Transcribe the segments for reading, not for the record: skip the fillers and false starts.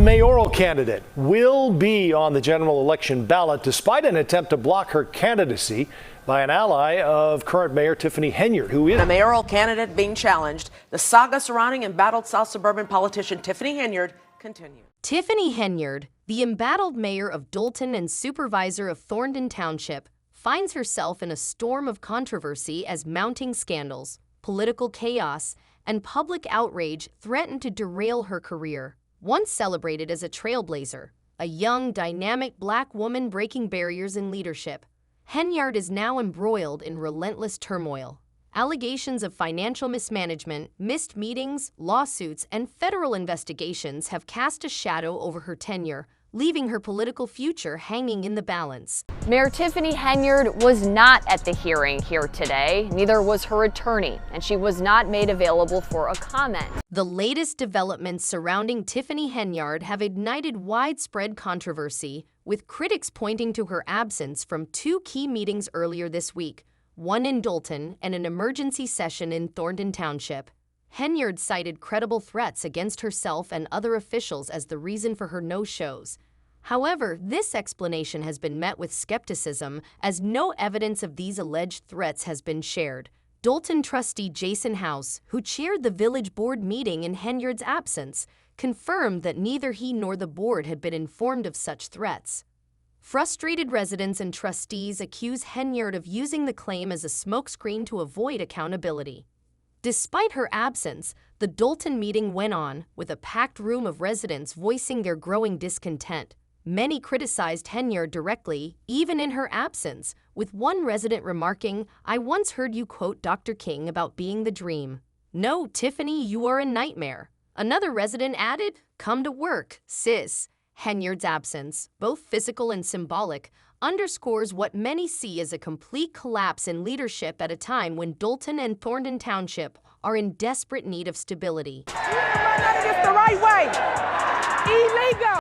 Mayoral candidate will be on the general election ballot despite an attempt to block her candidacy by an ally of current Mayor Tiffany Henyard, who is a mayoral candidate being challenged. The saga surrounding embattled South suburban politician Tiffany Henyard continues. Tiffany Henyard, the embattled mayor of Dolton and supervisor of Thorndon Township, finds herself in a storm of controversy as mounting scandals, political chaos, and public outrage threaten to derail her career. Once celebrated as a trailblazer, a young, dynamic black woman breaking barriers in leadership, Henyard is now embroiled in relentless turmoil. Allegations of financial mismanagement, missed meetings, lawsuits, and federal investigations have cast a shadow over her tenure, leaving her political future hanging in the balance. Mayor Tiffany Henyard was not at the hearing here today. Neither was her attorney, and she was not made available for a comment. The latest developments surrounding Tiffany Henyard have ignited widespread controversy, with critics pointing to her absence from two key meetings earlier this week, one in Dolton and an emergency session in Thorndon Township. Henyard cited credible threats against herself and other officials as the reason for her no-shows. However, this explanation has been met with skepticism as no evidence of these alleged threats has been shared. Dolton trustee Jason House, who chaired the village board meeting in Henyard's absence, confirmed that neither he nor the board had been informed of such threats. Frustrated residents and trustees accuse Henyard of using the claim as a smokescreen to avoid accountability. Despite her absence, the Dolton meeting went on, with a packed room of residents voicing their growing discontent. Many criticized Henyard directly, even in her absence, with one resident remarking, "I once heard you quote Dr. King about being the dream. No, Tiffany, you are a nightmare." Another resident added, "Come to work, sis." Henyard's absence, both physical and symbolic, underscores what many see as a complete collapse in leadership at a time when Dolton and Thorndon Township are in desperate need of stability.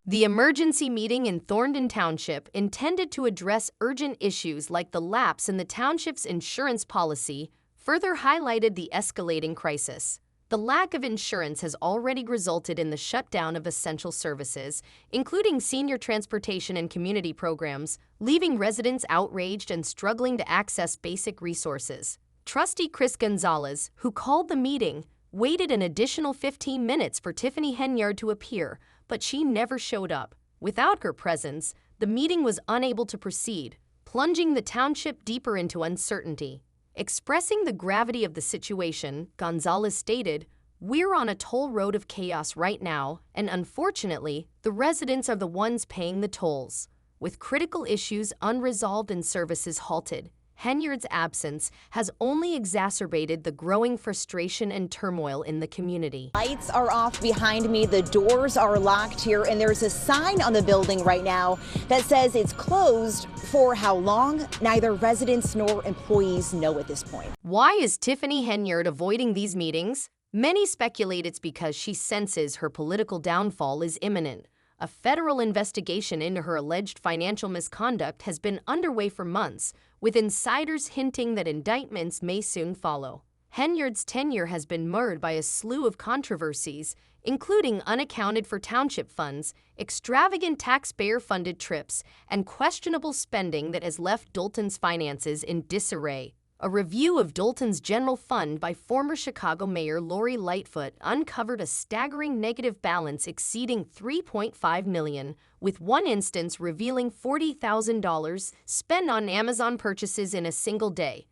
The emergency meeting in Thorndon Township, intended to address urgent issues like the lapse in the township's insurance policy, further highlighted the escalating crisis. The lack of insurance has already resulted in the shutdown of essential services, including senior transportation and community programs, leaving residents outraged and struggling to access basic resources. Trustee Chris Gonzalez, who called the meeting, waited an additional 15 minutes for Tiffany Henyard to appear, but she never showed up. Without her presence, the meeting was unable to proceed, plunging the township deeper into uncertainty. Expressing the gravity of the situation, Gonzalez stated, "We're on a toll road of chaos right now, and unfortunately, the residents are the ones paying the tolls." With critical issues unresolved and services halted, Henyard's absence has only exacerbated the growing frustration and turmoil in the community. Lights are off behind me, the doors are locked here, and there's a sign on the building right now that says it's closed. For how long, neither residents nor employees know at this point. Why is Tiffany Henyard avoiding these meetings? Many speculate it's because she senses her political downfall is imminent. A federal investigation into her alleged financial misconduct has been underway for months, with insiders hinting that indictments may soon follow. Henyard's tenure has been marred by a slew of controversies, including unaccounted for township funds, extravagant taxpayer-funded trips, and questionable spending that has left Dolton's finances in disarray. A review of Dolton's general fund by former Chicago Mayor Lori Lightfoot uncovered a staggering negative balance exceeding $3.5 million, with one instance revealing $40,000 spent on Amazon purchases in a single day,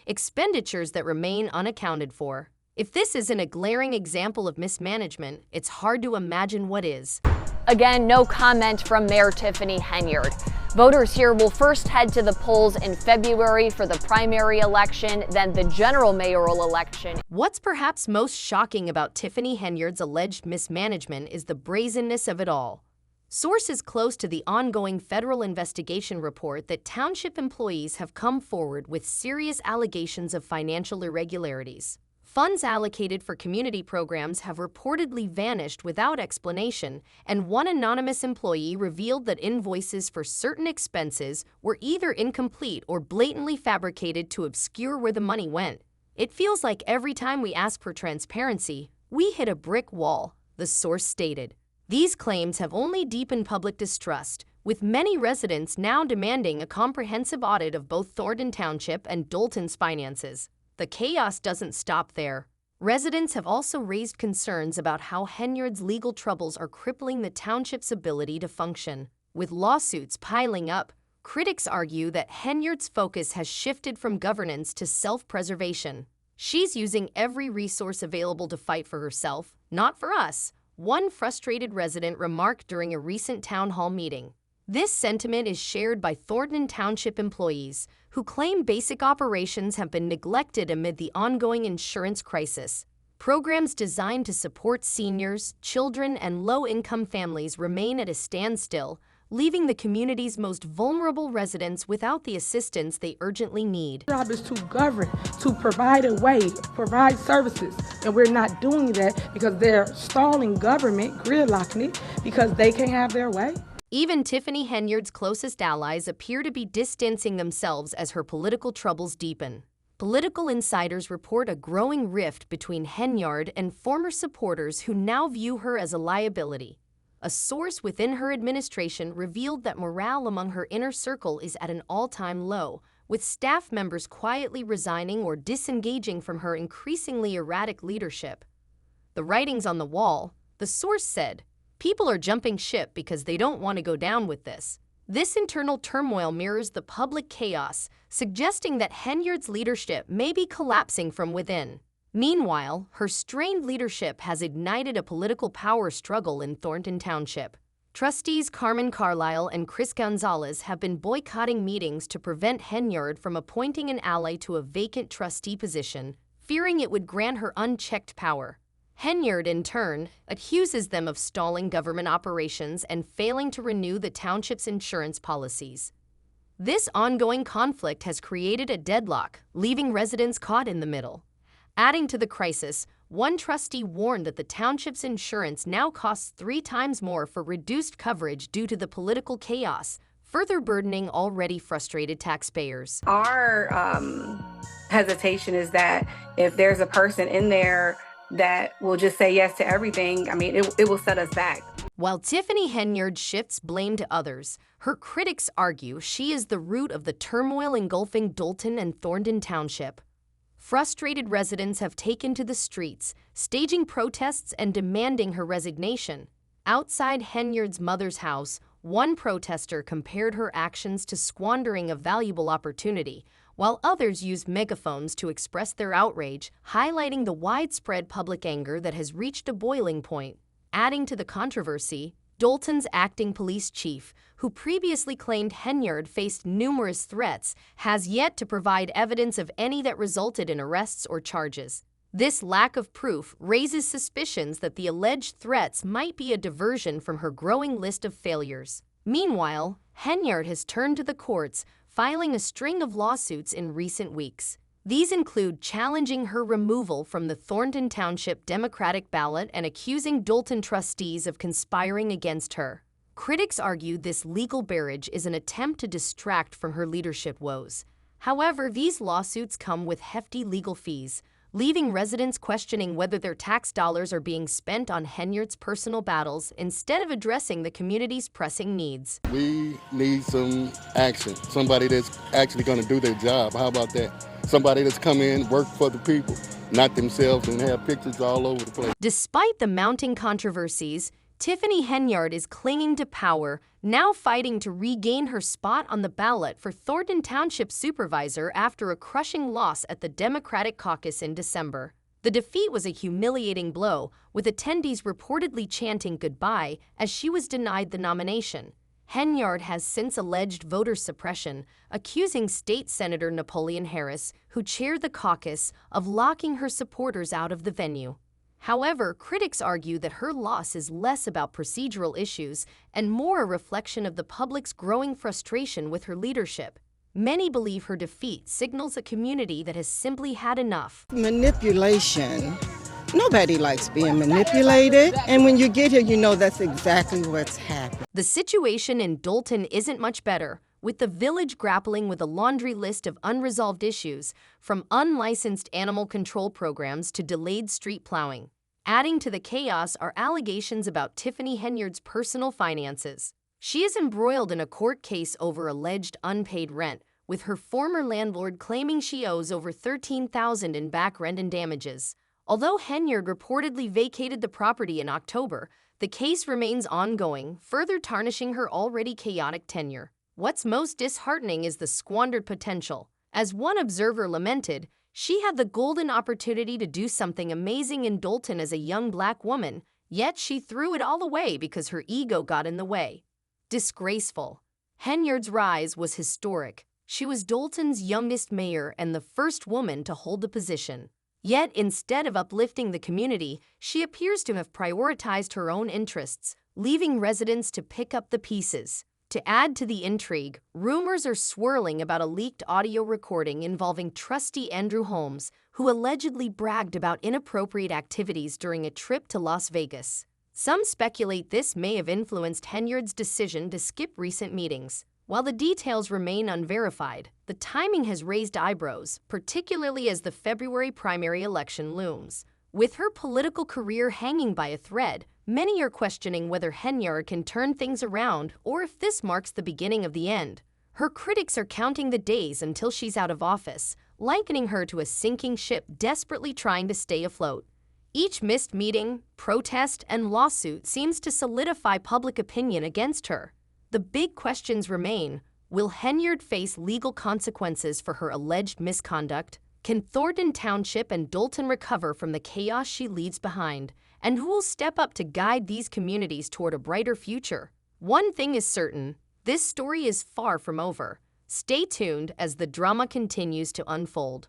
expenditures that remain unaccounted for. If this isn't a glaring example of mismanagement, it's hard to imagine what is. Again, no comment from Mayor Tiffany Henyard. Voters here will first head to the polls in February for the primary election, then the general mayoral election. What's perhaps most shocking about Tiffany Henyard's alleged mismanagement is the brazenness of it all. Sources close to the ongoing federal investigation report that township employees have come forward with serious allegations of financial irregularities. Funds allocated for community programs have reportedly vanished without explanation, and one anonymous employee revealed that invoices for certain expenses were either incomplete or blatantly fabricated to obscure where the money went. It feels like every time we ask for transparency, we hit a brick wall, the source stated. These claims have only deepened public distrust, with many residents now demanding a comprehensive audit of both Thornton Township and Dolton's finances. The chaos doesn't stop there. Residents have also raised concerns about how Henyard's legal troubles are crippling the township's ability to function. With lawsuits piling up, critics argue that Henyard's focus has shifted from governance to self-preservation. She's using every resource available to fight for herself, not for us, one frustrated resident remarked during a recent town hall meeting. This sentiment is shared by Thornton Township employees, who claim basic operations have been neglected amid the ongoing insurance crisis. Programs designed to support seniors, children, and low-income families remain at a standstill, leaving the community's most vulnerable residents without the assistance they urgently need. Our job is to govern, to provide a way, provide services, and we're not doing that because they're stalling government, gridlocking it, because they can't have their way. Even Tiffany Henyard's closest allies appear to be distancing themselves as her political troubles deepen. Political insiders report a growing rift between Henyard and former supporters who now view her as a liability. A source within her administration revealed that morale among her inner circle is at an all-time low, with staff members quietly resigning or disengaging from her increasingly erratic leadership. The writing's on the wall, the source said. People are jumping ship because they don't want to go down with this. This internal turmoil mirrors the public chaos, suggesting that Henyard's leadership may be collapsing from within. Meanwhile, her strained leadership has ignited a political power struggle in Thornton Township. Trustees Carmen Carlisle and Chris Gonzalez have been boycotting meetings to prevent Henyard from appointing an ally to a vacant trustee position, fearing it would grant her unchecked power. Henyard, in turn, accuses them of stalling government operations and failing to renew the township's insurance policies. This ongoing conflict has created a deadlock, leaving residents caught in the middle. Adding to the crisis, one trustee warned that the township's insurance now costs 3 times more for reduced coverage due to the political chaos, further burdening already frustrated taxpayers. Our hesitation is that if there's a person in there that will just say yes to everything, I mean, it will set us back. While Tiffany Henyard shifts blame to others, her critics argue she is the root of the turmoil engulfing Dolton and Thornton Township. Frustrated residents have taken to the streets, staging protests and demanding her resignation. Outside Henyard's mother's house, one protester compared her actions to squandering a valuable opportunity, while others used megaphones to express their outrage, highlighting the widespread public anger that has reached a boiling point. Adding to the controversy, Dolton's acting police chief, who previously claimed Henyard faced numerous threats, has yet to provide evidence of any that resulted in arrests or charges. This lack of proof raises suspicions that the alleged threats might be a diversion from her growing list of failures. Meanwhile, Henyard has turned to the courts, filing a string of lawsuits in recent weeks. These include challenging her removal from the Thornton Township Democratic ballot and accusing Dolton trustees of conspiring against her. Critics argue this legal barrage is an attempt to distract from her leadership woes. However, these lawsuits come with hefty legal fees, leaving residents questioning whether their tax dollars are being spent on Henyard's personal battles instead of addressing the community's pressing needs. We need some action, somebody that's actually going to do their job. How about that? Somebody that's come in, work for the people, not themselves, and have pictures all over the place. Despite the mounting controversies, Tiffany Henyard is clinging to power, now fighting to regain her spot on the ballot for Thornton Township Supervisor after a crushing loss at the Democratic caucus in December. The defeat was a humiliating blow, with attendees reportedly chanting goodbye as she was denied the nomination. Henyard has since alleged voter suppression, accusing State Senator Napoleon Harris, who chaired the caucus, of locking her supporters out of the venue. However, critics argue that her loss is less about procedural issues and more a reflection of the public's growing frustration with her leadership. Many believe her defeat signals a community that has simply had enough. Manipulation. Nobody likes being manipulated, and when you get here, you know that's exactly what's happened. The situation in Dolton isn't much better, with the village grappling with a laundry list of unresolved issues, from unlicensed animal control programs to delayed street plowing. Adding to the chaos are allegations about Tiffany Henyard's personal finances. She is embroiled in a court case over alleged unpaid rent, with her former landlord claiming she owes over $13,000 in back rent and damages. Although Henyard reportedly vacated the property in October, the case remains ongoing, further tarnishing her already chaotic tenure. What's most disheartening is the squandered potential. As one observer lamented, she had the golden opportunity to do something amazing in Dolton as a young black woman, yet she threw it all away because her ego got in the way. Disgraceful. Henyard's rise was historic. She was Dolton's youngest mayor and the first woman to hold the position. Yet, instead of uplifting the community, she appears to have prioritized her own interests, leaving residents to pick up the pieces. To add to the intrigue, rumors are swirling about a leaked audio recording involving trustee Andrew Holmes, who allegedly bragged about inappropriate activities during a trip to Las Vegas. Some speculate this may have influenced Henyard's decision to skip recent meetings. While the details remain unverified, the timing has raised eyebrows, particularly as the February primary election looms. With her political career hanging by a thread, many are questioning whether Henyard can turn things around or if this marks the beginning of the end. Her critics are counting the days until she's out of office, likening her to a sinking ship desperately trying to stay afloat. Each missed meeting, protest, and lawsuit seems to solidify public opinion against her. The big questions remain: will Henyard face legal consequences for her alleged misconduct? Can Thornton Township and Dolton recover from the chaos she leaves behind? And who will step up to guide these communities toward a brighter future? One thing is certain: this story is far from over. Stay tuned as the drama continues to unfold.